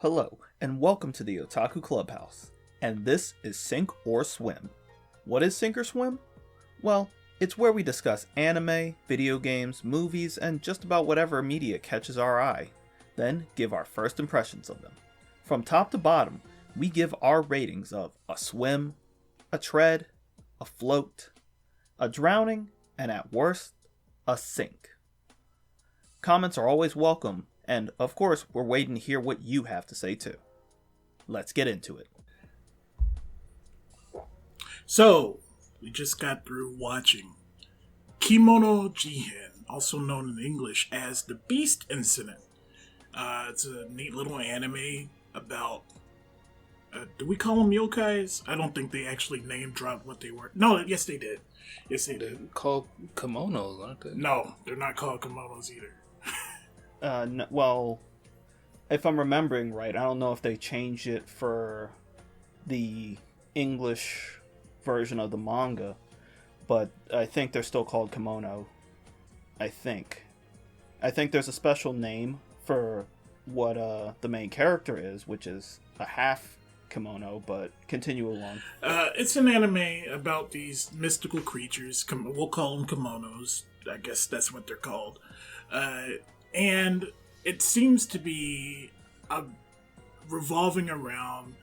Hello, and welcome to the Otaku Clubhouse. And this is Sink or Swim. What is Sink or Swim? Well, it's where we discuss anime, video games, movies, and just about whatever media catches our eye. Then give our first impressions of them. From top to bottom, we give our ratings of a swim, a tread, a float, a drowning, and at worst, a sink. Comments are always welcome, and of course, we're waiting to hear what you have to say too. Let's get into it. So, we just got through watching Kemono Jihen, also known in English as The Beast Incident. It's a neat little anime about, do we call them yokais? I don't think they actually name dropped what they were. No, yes they did. Yes they did. They're called kimonos, aren't they? No, they're not called kimonos either. Well, if I'm remembering right, I don't know if they changed it for the English version of the manga, but I think they're still called kimono. I think there's a special name for what the main character is, which is a half kimono, but continue along. It's an anime about these mystical creatures. We'll call them kimonos. I guess that's what they're called. And it seems to be revolving around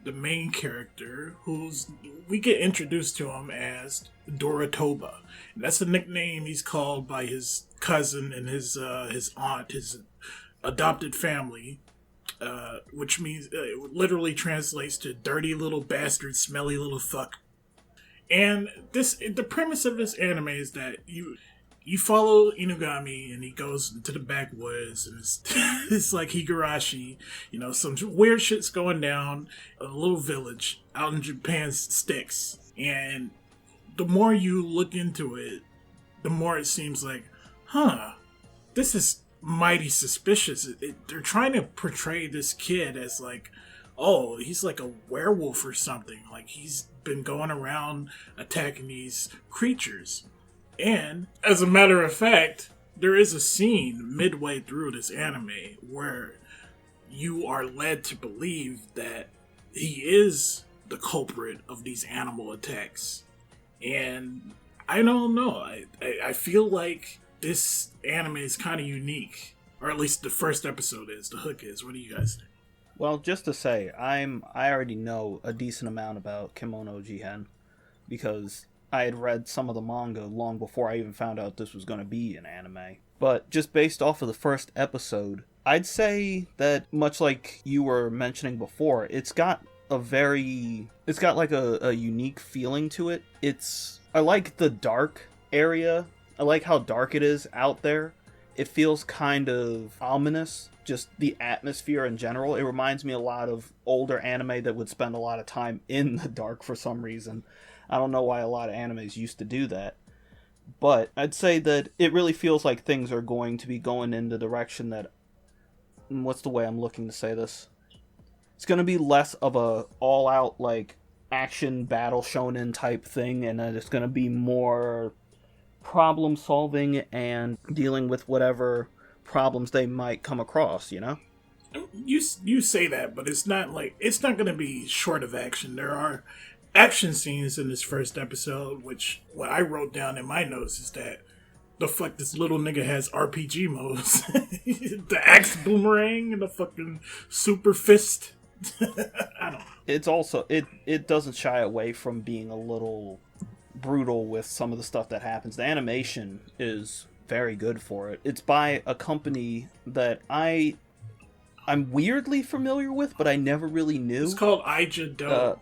the main character, we get introduced to him as Doratoba. And that's the nickname he's called by his cousin and his aunt, his adopted family, which means it literally translates to dirty little bastard, smelly little fuck. And the premise of this anime is that you follow Inugami, and he goes into the backwoods, and it's like Higurashi, some weird shit's going down a little village out in Japan's sticks. And the more you look into it, the more it seems like, this is mighty suspicious. They're trying to portray this kid as like, oh, he's like a werewolf or something. Like he's been going around attacking these creatures. And, as a matter of fact, there is a scene midway through this anime where you are led to believe that he is the culprit of these animal attacks. And I don't know. I feel like this anime is kind of unique. Or at least the first episode is. The hook is. What do you guys think? Well, just to say, I already know a decent amount about Kemono Jihen, because I had read some of the manga long before I even found out this was going to be an anime. But just based off of the first episode, I'd say that, much like you were mentioning before, it's got like a unique feeling to it. I like the dark area. I like how dark it is out there. It feels kind of ominous, just the atmosphere in general. It reminds me a lot of older anime that would spend a lot of time in the dark for some reason. I don't know why a lot of animes used to do that. But I'd say that it really feels like things are going to be going in the direction that... What's the way I'm looking to say this? It's going to be less of a all-out, like, action battle shonen type thing, and it's going to be more problem-solving and dealing with whatever problems they might come across, You say that, but it's not going to be short of action. There are action scenes in this first episode, which what I wrote down in my notes is that the fuck this little nigga has RPG modes. The axe boomerang and the fucking super fist. I don't know. It's also, it doesn't shy away from being a little brutal with some of the stuff that happens. The animation is very good for it. It's by a company that I'm weirdly familiar with, but I never really knew. It's called Aijado.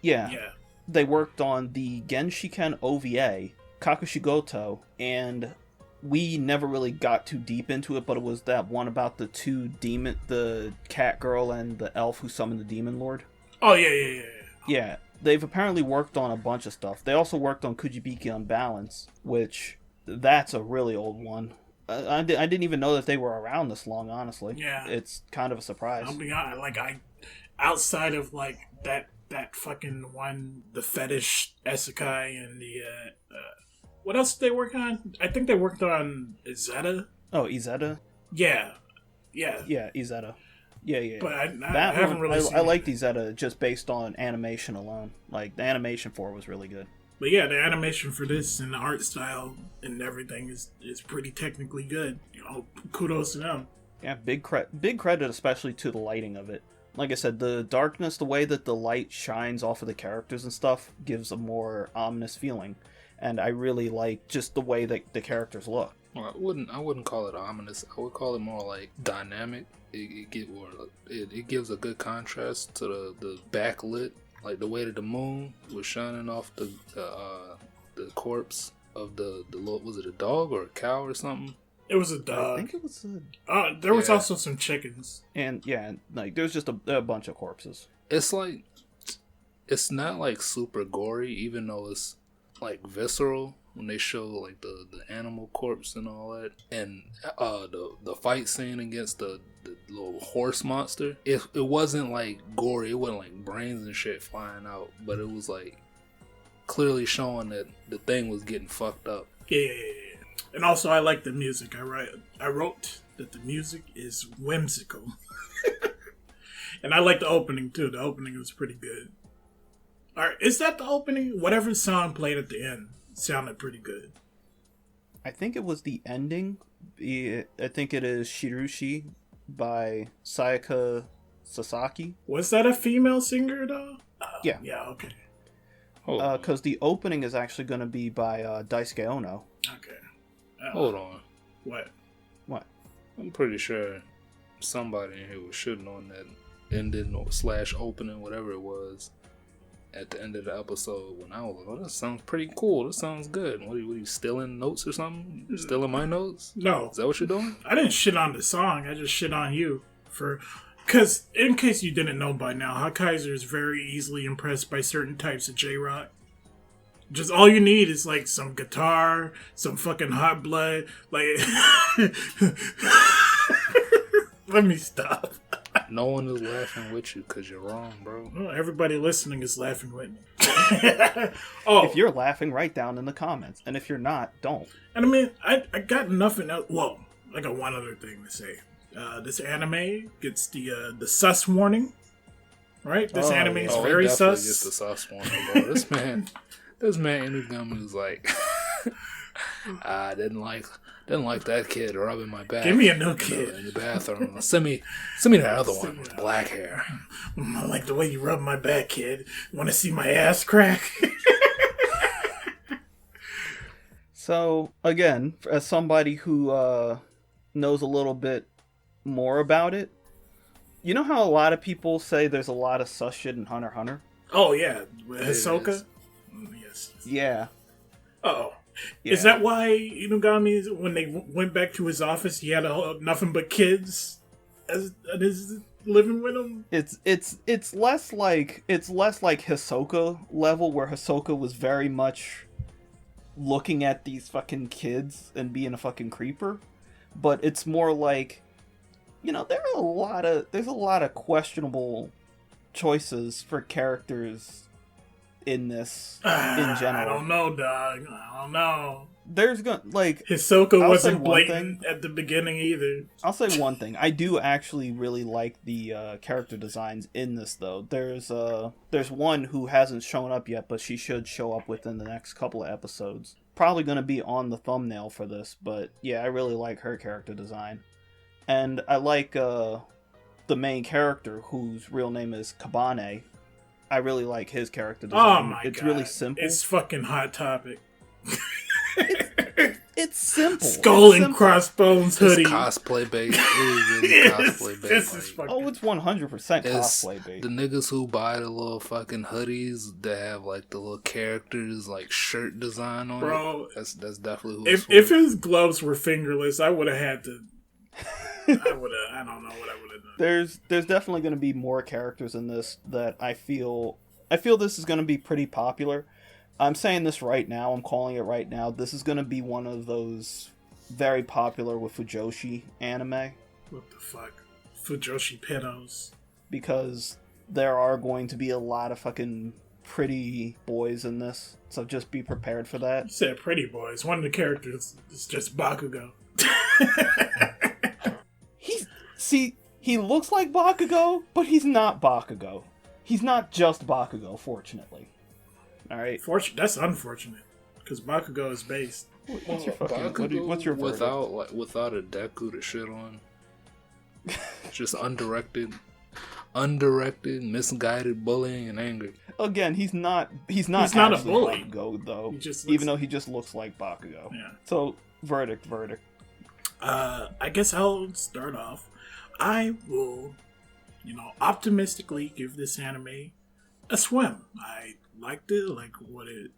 Yeah. They worked on the Genshiken OVA, Kakushigoto, and we never really got too deep into it, but it was that one about the cat girl and the elf who summoned the demon lord. Oh, yeah. Yeah, they've apparently worked on a bunch of stuff. They also worked on Kujibiki Unbalanced, which, that's a really old one. I didn't even know that they were around this long, honestly. Yeah. It's kind of a surprise. I'll be honest, outside of, that fucking one, the fetish isekai and the, what else did they work on? I think they worked on Izetta. Oh, Izetta? Yeah. Yeah, Izetta. Yeah. But I That haven't one, really seen I it. like these just based on animation alone. Like, the animation for it was really good. But yeah, the animation for this and the art style and everything is pretty technically good. You know, kudos to them. Yeah, big credit especially to the lighting of it. Like I said, the darkness, the way that the light shines off of the characters and stuff gives a more ominous feeling. And I really like just the way that the characters look. Well, I wouldn't call it ominous. I would call it more like dynamic. It gives a good contrast to the backlit, like the way that the moon was shining off the corpse of the was it a dog or a cow or something? It was a dog. I think it was there was also some chickens. And yeah, like there's just a bunch of corpses. It's like, it's not like super gory, even though it's like visceral when they show like the animal corpse and all that, and the fight scene against the little horse monster. It wasn't like gory. It wasn't like brains and shit flying out, but it was like clearly showing that the thing was getting fucked up. Yeah. And also, I like the music. I wrote that the music is whimsical. And I like the opening, too. The opening was pretty good. Alright, is that the opening? Whatever song played at the end sounded pretty good. I think it was the ending. I think it is Shirushi by Sayaka Sasaki. Was that a female singer, though? Yeah. Yeah, okay. Because the opening is actually going to be by Daisuke Ono. Okay. Hold on. What? I'm pretty sure somebody in here was shooting on that ending or / opening, whatever it was, at the end of the episode when I was like, oh, that sounds pretty cool. That sounds good. What are you stealing notes or something? You stealing my notes? No. Is that what you're doing? I didn't shit on the song. I just shit on you because in case you didn't know by now, Hakaiser is very easily impressed by certain types of J-rock. Just all you need is like some guitar, some fucking hot blood. Like, let me stop. No one is laughing with you because you're wrong, bro. Well, everybody listening is laughing with me. If you're laughing, write down in the comments. And if you're not, don't. And I mean, I got nothing else. Well, I got one other thing to say. This anime gets the sus warning, right? This anime is very sus. Gets the sus warning, bro. This man Inugami was like, I didn't like that kid rubbing my back. Give me a new kid in the bathroom. Send me that other one with black hair. I like the way you rub my back, kid. Want to see my ass crack? So again, as somebody who knows a little bit more about it, you know how a lot of people say there's a lot of sus shit in Hunter x Hunter? Oh yeah, Hisoka. Yes. Yeah. Oh. Yeah. Is that why Inugami, when they went back to his office, he had nothing but kids as his living with him? It's less like Hisoka level, where Hisoka was very much looking at these fucking kids and being a fucking creeper, but it's more like, you know, there's a lot of questionable choices for characters in this in general. I don't know, dog. I don't know. There's like Hisoka wasn't blatant at the beginning either. I'll say one thing. I do actually really like the character designs in this, though. There's one who hasn't shown up yet, but she should show up within the next couple of episodes. Probably going to be on the thumbnail for this, but yeah, I really like her character design. And I like the main character, whose real name is Kabane. I really like his character design. Oh my god. It's really simple. It's fucking Hot Topic. It's simple. Skull and crossbones hoodie. It's cosplay based. It is really cosplay based. This is fucking... Oh, it's 100% cosplay based. The niggas who buy the little fucking hoodies that have like the little characters like shirt design on it. That's definitely who. If his gloves were fingerless, I would have had to. I don't know what I would have done. There's definitely going to be more characters in this that I feel this is going to be pretty popular. I'm saying this right now. I'm calling it right now. This is going to be one of those very popular with Fujoshi anime. What the fuck? Fujoshi pedos. Because there are going to be a lot of fucking pretty boys in this. So just be prepared for that. You said pretty boys. One of the characters is just Bakugo. He looks like Bakugo, but he's not Bakugo. He's not just Bakugo, fortunately. Alright? That's unfortunate, because Bakugo is based. What's your fucking... Bakugo what's your verdict? without a Deku to shit on? Just undirected, misguided bullying and anger. Again, he's not not a actually bully. Bakugo, though. Even though he just looks like Bakugo. Yeah. So, verdict. I guess I'll start off. I will, optimistically give this anime a swim. I liked it, I like what it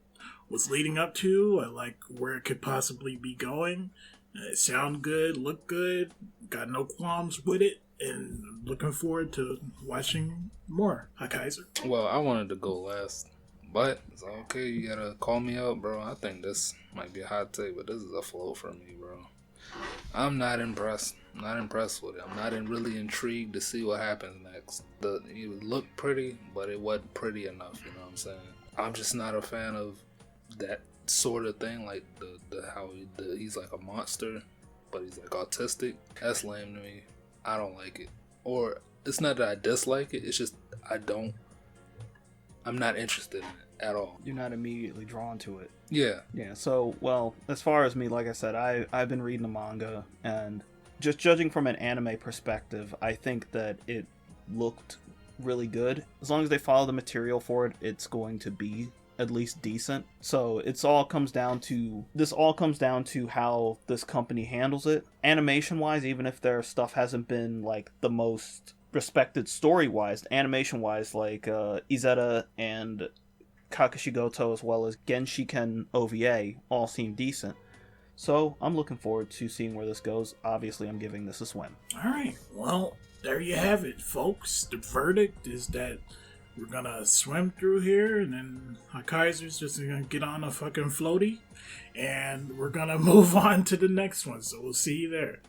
was leading up to. I like where it could possibly be going. It sounded good, looked good, got no qualms with it, and looking forward to watching more. Hi, Kaiser. Well, I wanted to go last, but it's okay. You gotta call me out, bro. I think this might be a hot take, but this is a flow for me, bro. I'm not impressed. I'm not impressed with it. I'm not really intrigued to see what happens next. It looked pretty, but it wasn't pretty enough. You know what I'm saying? I'm just not a fan of that sort of thing, like he's like a monster, but he's like autistic. That's lame to me. I don't like it. Or it's not that I dislike it. It's just I'm not interested in it at all. You're not immediately drawn to it. Yeah. Yeah, so, well, as far as me, like I said, I've been reading the manga, and just judging from an anime perspective, I think that it looked really good. As long as they follow the material for it, it's going to be at least decent. So this all comes down to how this company handles it. Animation-wise, even if their stuff hasn't been, like, the most respected story-wise, animation-wise, like, Izetta and Kakashigoto as well as Genshiken OVA all seem decent. So I'm looking forward to seeing where this goes. Obviously, I'm giving this a swim. Alright, well, there you have it, folks. The verdict is that we're gonna swim through here, and then Kaiser's just gonna get on a fucking floaty, and we're gonna move on to the next one, so we'll see you there.